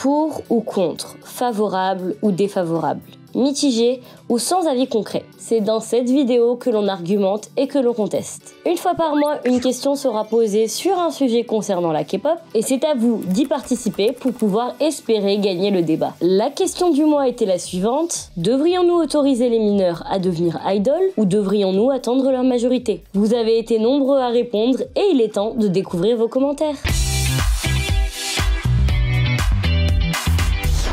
Pour ou contre, favorable ou défavorable, mitigé ou sans avis concret. C'est dans cette vidéo que l'on argumente et que l'on conteste. Une fois par mois, une question sera posée sur un sujet concernant la K-pop et c'est à vous d'y participer pour pouvoir espérer gagner le débat. La question du mois était la suivante: devrions-nous autoriser les mineurs à devenir idoles ou devrions-nous attendre leur majorité? Vous avez été nombreux à répondre et il est temps de découvrir vos commentaires.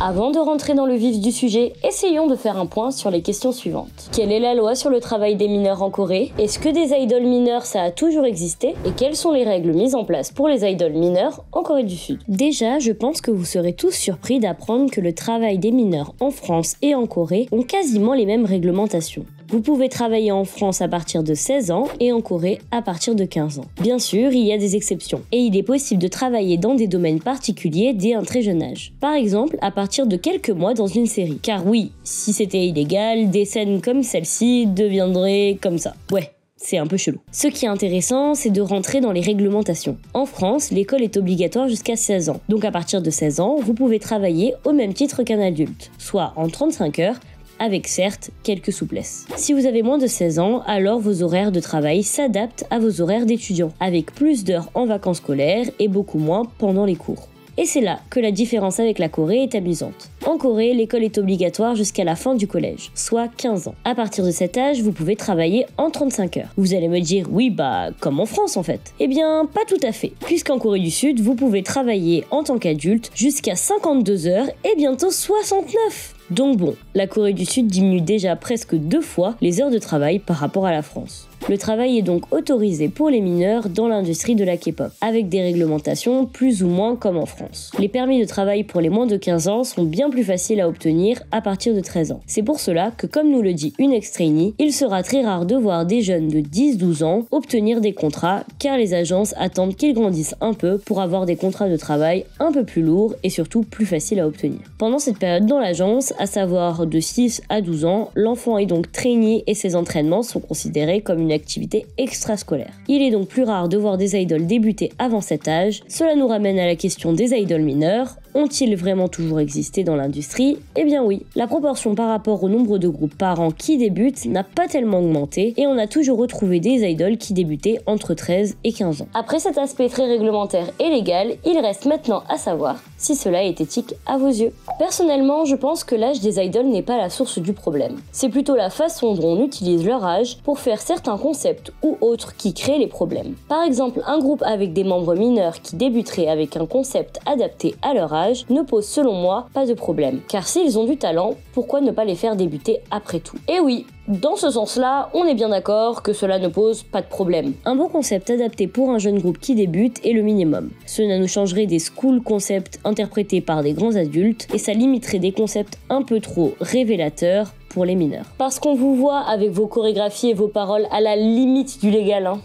Avant de rentrer dans le vif du sujet, essayons de faire un point sur les questions suivantes. Quelle est la loi sur le travail des mineurs en Corée? Est-ce que des idoles mineurs ça a toujours existé? Et quelles sont les règles mises en place pour les idoles mineurs en Corée du Sud? Déjà, je pense que vous serez tous surpris d'apprendre que le travail des mineurs en France et en Corée ont quasiment les mêmes réglementations. Vous pouvez travailler en France à partir de 16 ans et en Corée à partir de 15 ans. Bien sûr, il y a des exceptions. Et il est possible de travailler dans des domaines particuliers dès un très jeune âge. Par exemple, à partir de quelques mois dans une série. Car oui, si c'était illégal, des scènes comme celle-ci deviendraient comme ça. Ouais. C'est un peu chelou. Ce qui est intéressant, c'est de rentrer dans les réglementations. En France, l'école est obligatoire jusqu'à 16 ans. Donc à partir de 16 ans, vous pouvez travailler au même titre qu'un adulte, soit en 35 heures, avec certes quelques souplesses. Si vous avez moins de 16 ans, alors vos horaires de travail s'adaptent à vos horaires d'étudiants, avec plus d'heures en vacances scolaires et beaucoup moins pendant les cours. Et c'est là que la différence avec la Corée est amusante. En Corée, l'école est obligatoire jusqu'à la fin du collège, soit 15 ans. À partir de cet âge, vous pouvez travailler en 35 heures. Vous allez me dire, oui comme en France en fait. Eh bien, pas tout à fait. Puisqu'en Corée du Sud, vous pouvez travailler en tant qu'adulte jusqu'à 52 heures et bientôt 69. Donc bon, la Corée du Sud diminue déjà presque 2 fois les heures de travail par rapport à la France. Le travail est donc autorisé pour les mineurs dans l'industrie de la K-pop, avec des réglementations plus ou moins comme en France. Les permis de travail pour les moins de 15 ans sont bien plus faciles à obtenir à partir de 13 ans. C'est pour cela que, comme nous le dit une ex-trainee, il sera très rare de voir des jeunes de 10-12 ans obtenir des contrats, car les agences attendent qu'ils grandissent un peu pour avoir des contrats de travail un peu plus lourds et surtout plus faciles à obtenir. Pendant cette période dans l'agence, à savoir de 6 à 12 ans, l'enfant est donc trainee et ses entraînements sont considérés comme une activité extrascolaire. Il est donc plus rare de voir des idoles débuter avant cet âge. Cela nous ramène à la question des idoles mineurs. Ont-ils vraiment toujours existé dans l'industrie? Eh bien oui, la proportion par rapport au nombre de groupes par an qui débutent n'a pas tellement augmenté et on a toujours retrouvé des idoles qui débutaient entre 13 et 15 ans. Après cet aspect très réglementaire et légal, il reste maintenant à savoir si cela est éthique à vos yeux. Personnellement, je pense que l'âge des idoles n'est pas la source du problème. C'est plutôt la façon dont on utilise leur âge pour faire certains concepts ou autres qui créent les problèmes. Par exemple, un groupe avec des membres mineurs qui débuteraient avec un concept adapté à leur âge ne pose selon moi pas de problème. Car s'ils ont du talent, pourquoi ne pas les faire débuter après tout? Et oui, dans ce sens-là, on est bien d'accord que cela ne pose pas de problème. Un bon concept adapté pour un jeune groupe qui débute est le minimum. Cela nous changerait des school concepts interprétés par des grands adultes et ça limiterait des concepts un peu trop révélateurs pour les mineurs. Parce qu'on vous voit avec vos chorégraphies et vos paroles à la limite du légal, hein.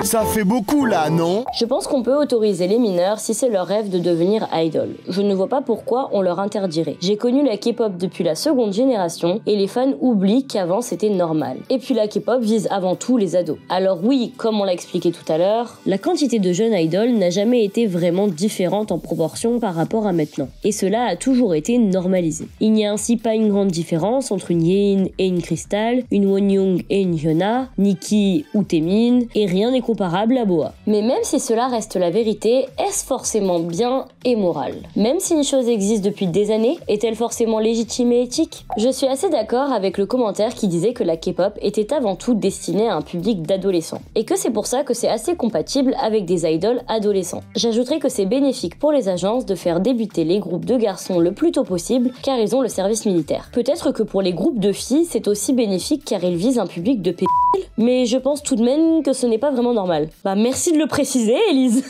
Ça fait beaucoup là, non? Je pense qu'on peut autoriser les mineurs si c'est leur rêve de devenir idol. Je ne vois pas pourquoi on leur interdirait. J'ai connu la K-pop depuis la seconde génération et les fans oublient qu'avant c'était normal. Et puis la K-pop vise avant tout les ados. Alors oui, comme on l'a expliqué tout à l'heure, la quantité de jeunes idoles n'a jamais été vraiment différente en proportion par rapport à maintenant. Et cela a toujours été normalisé. Il n'y a ainsi pas une grande différence entre une Yein et une Crystal, une Wonyoung et une Hyuna, Nikki ou Taemin, et rien n'est comparable à Boa. Mais même si cela reste la vérité, est-ce forcément bien et moral? Même si une chose existe depuis des années, est-elle forcément légitime et éthique? Je suis assez d'accord avec le commentaire qui disait que la K-pop était avant tout destinée à un public d'adolescents, et que c'est pour ça que c'est assez compatible avec des idoles adolescents. J'ajouterais que c'est bénéfique pour les agences de faire débuter les groupes de garçons le plus tôt possible, car ils ont le service militaire. Peut-être que pour les groupes de filles, c'est aussi bénéfique car ils visent un public de pédophiles, mais je pense tout de même que ce n'est pas vraiment normal. Bah merci de le préciser, Elise.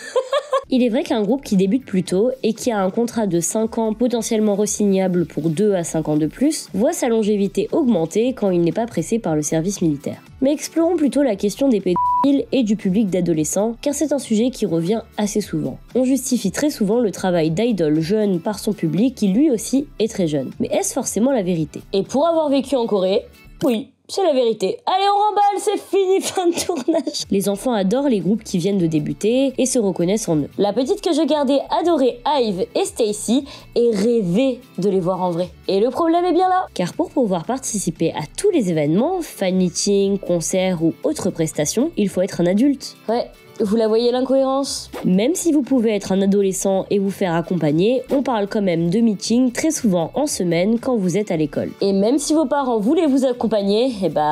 Il est vrai qu'un groupe qui débute plus tôt et qui a un contrat de 5 ans potentiellement re-signable pour 2 à 5 ans de plus, voit sa longévité augmenter quand il n'est pas pressé par le service militaire. Mais explorons plutôt la question des pédophiles et du public d'adolescents, car c'est un sujet qui revient assez souvent. On justifie très souvent le travail d'idole jeune par son public qui lui aussi est très jeune. Mais est-ce forcément la vérité? Et pour avoir vécu en Corée, oui. C'est la vérité. Allez, on remballe, c'est fini, fin de tournage. Les enfants adorent les groupes qui viennent de débuter et se reconnaissent en eux. La petite que je gardais adorait Ive et Stacy et rêvait de les voir en vrai. Et le problème est bien là. Car pour pouvoir participer à tous les événements, fan meetings, concerts ou autres prestations, il faut être un adulte. Ouais. Vous la voyez l'incohérence? Même si vous pouvez être un adolescent et vous faire accompagner, on parle quand même de meetings très souvent en semaine quand vous êtes à l'école. Et même si vos parents voulaient vous accompagner,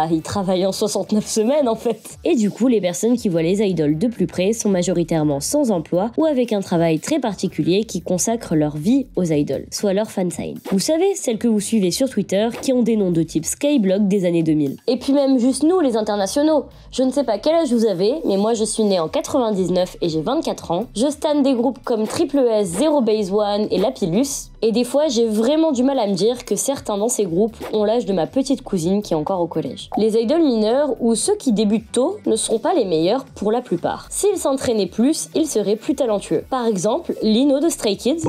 ils travaillent en 69 semaines en fait. Et du coup, les personnes qui voient les idoles de plus près sont majoritairement sans emploi ou avec un travail très particulier qui consacre leur vie aux idoles, soit leur fansign. Vous savez, celles que vous suivez sur Twitter qui ont des noms de type Skyblock des années 2000. Et puis même juste nous, les internationaux. Je ne sais pas quel âge vous avez, mais moi je suis née en 99 et j'ai 24 ans. Je stan des groupes comme Triple S, Zero Base One et Lapillus. Et des fois, j'ai vraiment du mal à me dire que certains dans ces groupes ont l'âge de ma petite cousine qui est encore au collège. Les idoles mineurs ou ceux qui débutent tôt ne seront pas les meilleurs pour la plupart. S'ils s'entraînaient plus, ils seraient plus talentueux. Par exemple, Lino de Stray Kids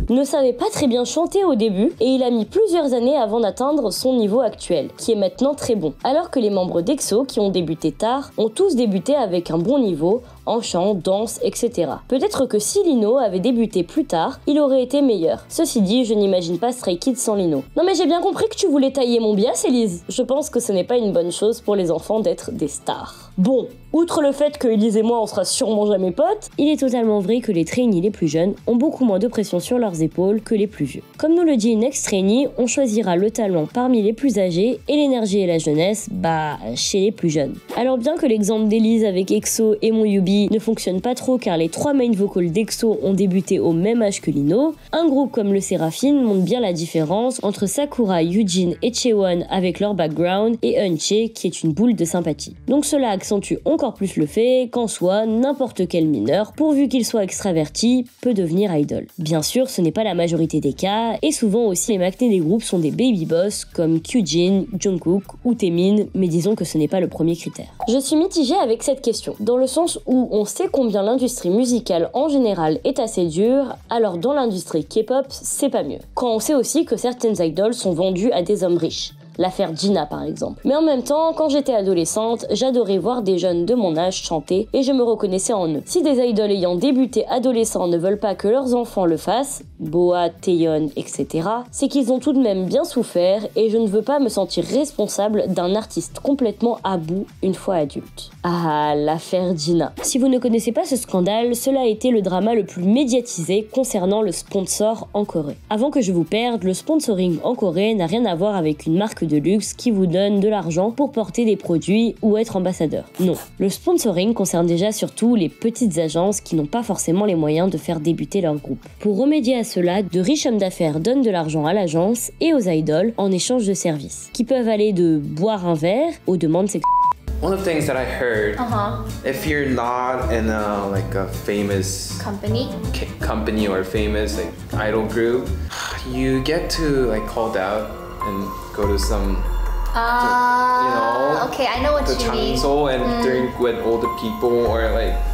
ne savait pas très bien chanter au début et il a mis plusieurs années avant d'atteindre son niveau actuel, qui est maintenant très bon. Alors que les membres d'EXO, qui ont débuté tard, ont tous débuté avec un bon niveau, en chant, danse, etc. Peut-être que si Lino avait débuté plus tard, il aurait été meilleur. Ceci dit, je n'imagine pas Stray Kids sans Lino. Non mais j'ai bien compris que tu voulais tailler mon bias, Elise. Je pense que ce n'est pas une bonne chose pour les enfants d'être des stars. Bon, outre le fait que Elise et moi on sera sûrement jamais potes, il est totalement vrai que les trainees les plus jeunes ont beaucoup moins de pression sur leurs épaules que les plus vieux. Comme nous le dit une ex-trainee, on choisira le talent parmi les plus âgés et l'énergie et la jeunesse, chez les plus jeunes. Alors bien que l'exemple d'Elise avec EXO et Mon Yubi ne fonctionne pas trop car les 3 main vocals d'EXO ont débuté au même âge que Lino, un groupe comme le Seraphine montre bien la différence entre Sakura, Yujin et Chaewon avec leur background et Eunchae qui est une boule de sympathie. Donc cela accentue encore plus le fait qu'en soi, n'importe quel mineur, pourvu qu'il soit extraverti, peut devenir idol. Bien sûr, ce n'est pas la majorité des cas, et souvent aussi les maknae des groupes sont des baby boss comme Kyujin, Jungkook ou Taemin, mais disons que ce n'est pas le premier critère. Je suis mitigée avec cette question, dans le sens où on sait combien l'industrie musicale en général est assez dure, alors dans l'industrie K-pop, c'est pas mieux. Quand on sait aussi que certaines idoles sont vendues à des hommes riches. L'affaire Gina par exemple. Mais en même temps, quand j'étais adolescente, j'adorais voir des jeunes de mon âge chanter et je me reconnaissais en eux. Si des idoles ayant débuté adolescents ne veulent pas que leurs enfants le fassent, Boa, Taeyeon, etc., c'est qu'ils ont tout de même bien souffert et je ne veux pas me sentir responsable d'un artiste complètement à bout une fois adulte. Ah, l'affaire Gina. Si vous ne connaissez pas ce scandale, cela a été le drama le plus médiatisé concernant le sponsor en Corée. Avant que je vous perde, le sponsoring en Corée n'a rien à voir avec une marque de luxe qui vous donne de l'argent pour porter des produits ou être ambassadeur. Non. Le sponsoring concerne déjà surtout les petites agences qui n'ont pas forcément les moyens de faire débuter leur groupe. Pour remédier à cela, de riches hommes d'affaires donnent de l'argent à l'agence et aux idoles en échange de services, qui peuvent aller de boire un verre aux demandes sexuelles. One of the things that I heard, if you're not in a famous company or famous idol group, you get to called out and go to some, okay, I know what you mean. And drink with older people or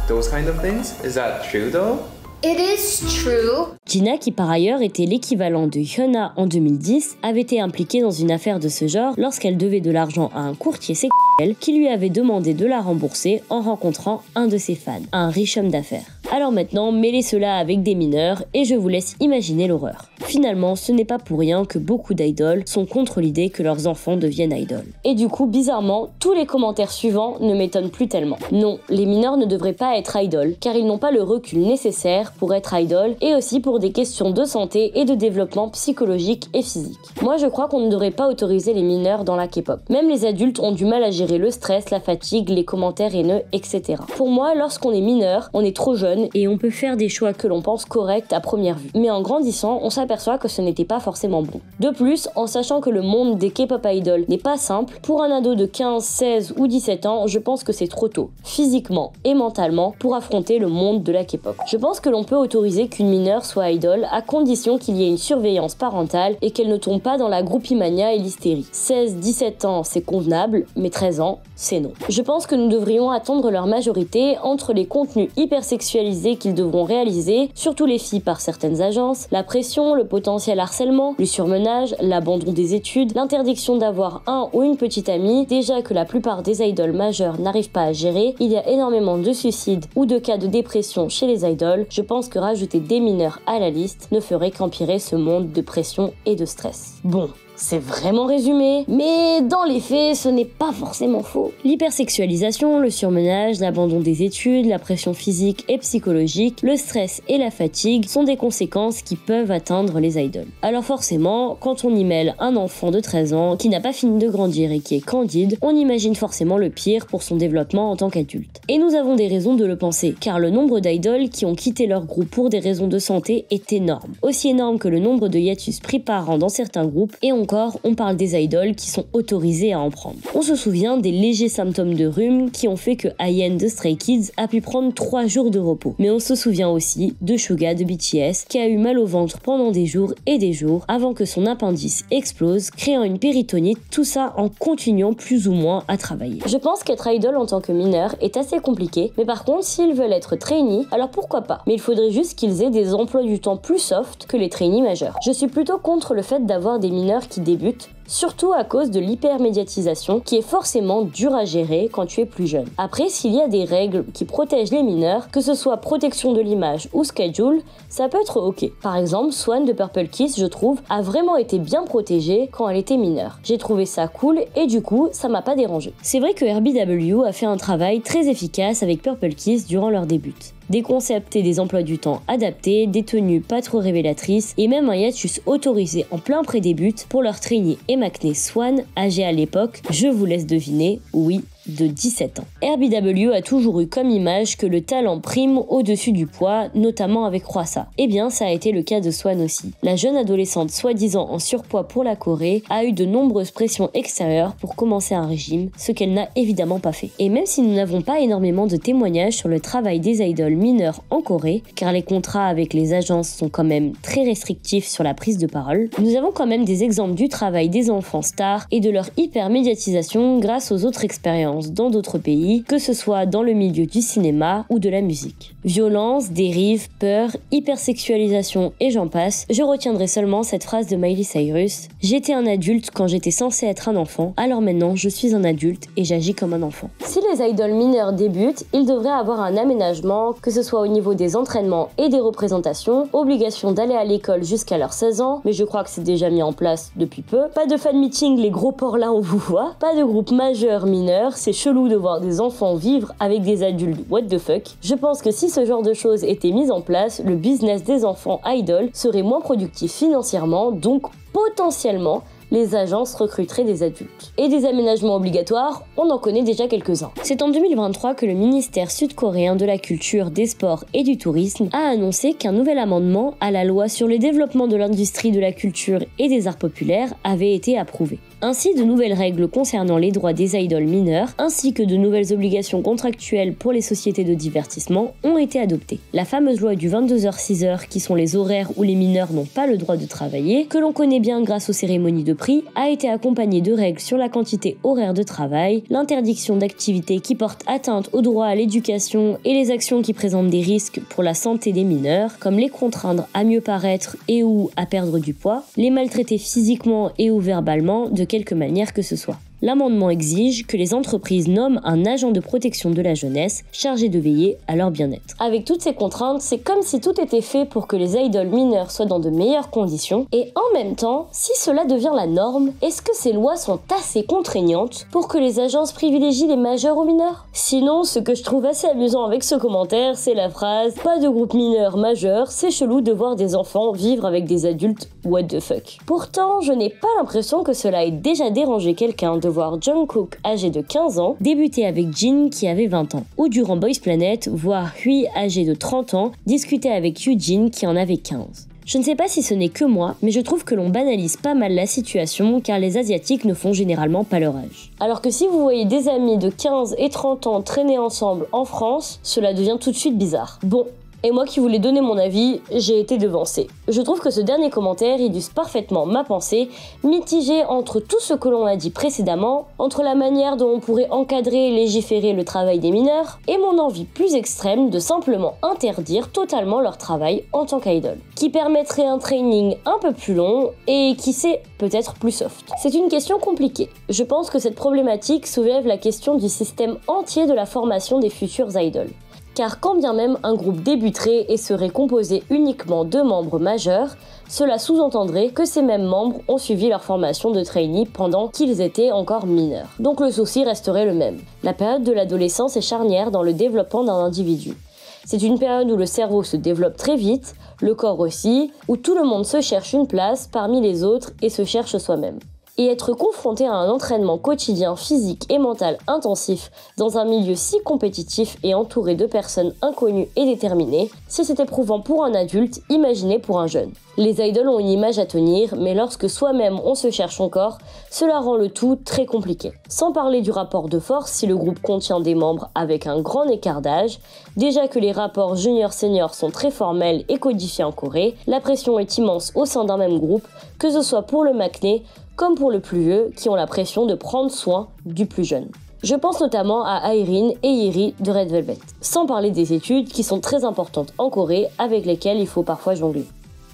those kind of things. Is that true though? It is true. Gina, qui par ailleurs était l'équivalent de Hyuna en 2010, avait été impliquée dans une affaire de ce genre lorsqu'elle devait de l'argent à un courtier sexuel qui lui avait demandé de la rembourser en rencontrant un de ses fans, un riche homme d'affaires. Alors maintenant, mêlez cela avec des mineurs et je vous laisse imaginer l'horreur. Finalement, ce n'est pas pour rien que beaucoup d'idoles sont contre l'idée que leurs enfants deviennent idoles. Et du coup, bizarrement, tous les commentaires suivants ne m'étonnent plus tellement. Non, les mineurs ne devraient pas être idoles, car ils n'ont pas le recul nécessaire pour être idoles et aussi pour des questions de santé et de développement psychologique et physique. Moi, je crois qu'on ne devrait pas autoriser les mineurs dans la K-pop. Même les adultes ont du mal à gérer le stress, la fatigue, les commentaires haineux, etc. Pour moi, lorsqu'on est mineur, on est trop jeune et on peut faire des choix que l'on pense corrects à première vue. Mais en grandissant, on s'aperçoit que ce n'était pas forcément bon. De plus, en sachant que le monde des K-pop idols n'est pas simple, pour un ado de 15, 16 ou 17 ans, je pense que c'est trop tôt, physiquement et mentalement, pour affronter le monde de la K-pop. Je pense que l'on peut autoriser qu'une mineure soit idole à condition qu'il y ait une surveillance parentale et qu'elle ne tombe pas dans la groupimania et l'hystérie. 16, 17 ans, c'est convenable, mais 13 ans, c'est non. Je pense que nous devrions attendre leur majorité entre les contenus hypersexualisés qu'ils devront réaliser, surtout les filles par certaines agences, la pression, le potentiel harcèlement, le surmenage, l'abandon des études, l'interdiction d'avoir un ou une petite amie, déjà que la plupart des idoles majeures n'arrivent pas à gérer, il y a énormément de suicides ou de cas de dépression chez les idoles, je pense que rajouter des mineurs à la liste ne ferait qu'empirer ce monde de pression et de stress. Bon, c'est vraiment résumé, mais dans les faits, ce n'est pas forcément faux. L'hypersexualisation, le surmenage, l'abandon des études, la pression physique et psychologique, le stress et la fatigue sont des conséquences qui peuvent atteindre les idoles. Alors forcément, quand on y mêle un enfant de 13 ans qui n'a pas fini de grandir et qui est candide, on imagine forcément le pire pour son développement en tant qu'adulte. Et nous avons des raisons de le penser, car le nombre d'idoles qui ont quitté leur groupe pour des raisons de santé est énorme. Aussi énorme que le nombre de hiatus pris par an dans certains groupes, et on parle des idoles qui sont autorisées à en prendre. On se souvient des légers symptômes de rhume qui ont fait que IN de Stray Kids a pu prendre 3 jours de repos. Mais on se souvient aussi de Suga de BTS qui a eu mal au ventre pendant des jours et des jours avant que son appendice explose, créant une péritonite, tout ça en continuant plus ou moins à travailler. Je pense qu'être idol en tant que mineur est assez compliqué, mais par contre s'ils veulent être trainees, alors pourquoi pas. Mais il faudrait juste qu'ils aient des emplois du temps plus soft que les trainees majeurs. Je suis plutôt contre le fait d'avoir des mineurs qui débutent, surtout à cause de l'hypermédiatisation qui est forcément dure à gérer quand tu es plus jeune. Après, s'il y a des règles qui protègent les mineurs, que ce soit protection de l'image ou schedule, ça peut être ok. Par exemple, Swan de Purple Kiss, je trouve, a vraiment été bien protégée quand elle était mineure. J'ai trouvé ça cool et du coup, ça m'a pas dérangé. C'est vrai que RBW a fait un travail très efficace avec Purple Kiss durant leur début. Des concepts et des emplois du temps adaptés, des tenues pas trop révélatrices et même un hiatus autorisé en plein pré-début pour leur trainee et Maknae Swan, âgée à l'époque, je vous laisse deviner, oui, de 17 ans. RBW a toujours eu comme image que le talent prime au-dessus du poids, notamment avec Hwasa. Eh bien, ça a été le cas de Swan aussi. La jeune adolescente soi-disant en surpoids pour la Corée a eu de nombreuses pressions extérieures pour commencer un régime, ce qu'elle n'a évidemment pas fait. Et même si nous n'avons pas énormément de témoignages sur le travail des idoles mineures en Corée, car les contrats avec les agences sont quand même très restrictifs sur la prise de parole, nous avons quand même des exemples du travail des enfants stars et de leur hyper-médiatisation grâce aux autres expériences dans d'autres pays, que ce soit dans le milieu du cinéma ou de la musique. Violence, dérive, peur, hypersexualisation et j'en passe, je retiendrai seulement cette phrase de Miley Cyrus: « J'étais un adulte quand j'étais censé être un enfant, alors maintenant je suis un adulte et j'agis comme un enfant. » Si les idoles mineurs débutent, ils devraient avoir un aménagement, que ce soit au niveau des entraînements et des représentations, obligation d'aller à l'école jusqu'à leurs 16 ans, mais je crois que c'est déjà mis en place depuis peu, pas de fan meeting, les gros porcs là on vous voit, pas de groupe majeur mineur, c'est chelou de voir des enfants vivre avec des adultes what the fuck. Je pense que si ce genre de choses était mis en place, le business des enfants idoles serait moins productif financièrement, donc potentiellement les agences recruteraient des adultes. Et des aménagements obligatoires, on en connaît déjà quelques-uns. C'est en 2023 que le ministère sud-coréen de la Culture, des Sports et du Tourisme a annoncé qu'un nouvel amendement à la loi sur le développement de l'industrie de la culture et des arts populaires avait été approuvé. Ainsi, de nouvelles règles concernant les droits des idoles mineurs, ainsi que de nouvelles obligations contractuelles pour les sociétés de divertissement ont été adoptées. La fameuse loi du 22h-6h, qui sont les horaires où les mineurs n'ont pas le droit de travailler, que l'on connaît bien grâce aux cérémonies de prix, a été accompagnée de règles sur la quantité horaire de travail, l'interdiction d'activités qui portent atteinte au droit à l'éducation et les actions qui présentent des risques pour la santé des mineurs, comme les contraindre à mieux paraître et ou à perdre du poids, les maltraiter physiquement et ou verbalement de quelque manière que ce soit. L'amendement exige que les entreprises nomment un agent de protection de la jeunesse chargé de veiller à leur bien-être. Avec toutes ces contraintes, c'est comme si tout était fait pour que les idoles mineurs soient dans de meilleures conditions, et en même temps, si cela devient la norme, est-ce que ces lois sont assez contraignantes pour que les agences privilégient les majeurs aux mineurs? Sinon, ce que je trouve assez amusant avec ce commentaire, c'est la phrase « Pas de groupe mineur majeur, c'est chelou de voir des enfants vivre avec des adultes, what the fuck ». Pourtant, je n'ai pas l'impression que cela ait déjà dérangé quelqu'un de voir Jungkook âgé de 15 ans débuter avec Jin qui avait 20 ans, ou durant Boys Planet voir Hui âgé de 30 ans discuter avec Yujin qui en avait 15. Je ne sais pas si ce n'est que moi, mais je trouve que l'on banalise pas mal la situation car les Asiatiques ne font généralement pas leur âge. Alors que si vous voyez des amis de 15 et 30 ans traîner ensemble en France, cela devient tout de suite bizarre. Bon, Et moi qui voulais donner mon avis, j'ai été devancée. Je trouve que ce dernier commentaire illustre parfaitement ma pensée, mitigée entre tout ce que l'on a dit précédemment, entre la manière dont on pourrait encadrer et légiférer le travail des mineurs, et mon envie plus extrême de simplement interdire totalement leur travail en tant qu'idol, qui permettrait un training un peu plus long et qui sait peut-être plus soft. C'est une question compliquée. Je pense que cette problématique soulève la question du système entier de la formation des futurs idoles. Car quand bien même un groupe débuterait et serait composé uniquement de membres majeurs, cela sous-entendrait que ces mêmes membres ont suivi leur formation de trainee pendant qu'ils étaient encore mineurs. Donc le souci resterait le même. La période de l'adolescence est charnière dans le développement d'un individu. C'est une période où le cerveau se développe très vite, le corps aussi, où tout le monde se cherche une place parmi les autres et se cherche soi-même. Et être confronté à un entraînement quotidien physique et mental intensif dans un milieu si compétitif et entouré de personnes inconnues et déterminées, si c'est éprouvant pour un adulte, imaginez pour un jeune. Les idoles ont une image à tenir, mais lorsque soi-même on se cherche encore, cela rend le tout très compliqué. Sans parler du rapport de force si le groupe contient des membres avec un grand écart d'âge, déjà que les rapports junior-senior sont très formels et codifiés en Corée, la pression est immense au sein d'un même groupe, que ce soit pour le maknae comme pour le plus vieux qui ont la pression de prendre soin du plus jeune. Je pense notamment à Irene et Yeri de Red Velvet, sans parler des études qui sont très importantes en Corée avec lesquelles il faut parfois jongler.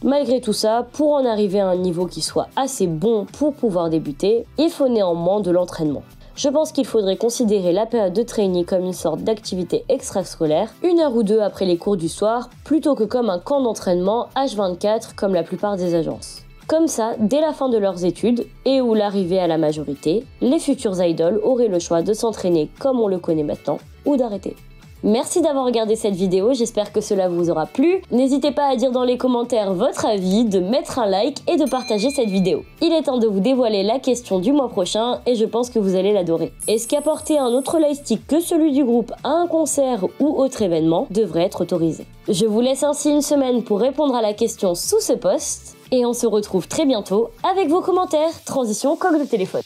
Malgré tout ça, pour en arriver à un niveau qui soit assez bon pour pouvoir débuter, il faut néanmoins de l'entraînement. Je pense qu'il faudrait considérer la période de trainee comme une sorte d'activité extrascolaire, 1 heure ou 2 après les cours du soir, plutôt que comme un camp d'entraînement H24 comme la plupart des agences. Comme ça, dès la fin de leurs études, et ou l'arrivée à la majorité, les futurs idoles auraient le choix de s'entraîner comme on le connaît maintenant, ou d'arrêter. Merci d'avoir regardé cette vidéo, j'espère que cela vous aura plu. N'hésitez pas à dire dans les commentaires votre avis, de mettre un like et de partager cette vidéo. Il est temps de vous dévoiler la question du mois prochain et je pense que vous allez l'adorer. Est-ce qu'apporter un autre lightstick que celui du groupe à un concert ou autre événement devrait être autorisé? Je vous laisse ainsi une semaine pour répondre à la question sous ce post et on se retrouve très bientôt avec vos commentaires. Transition coque de téléphone.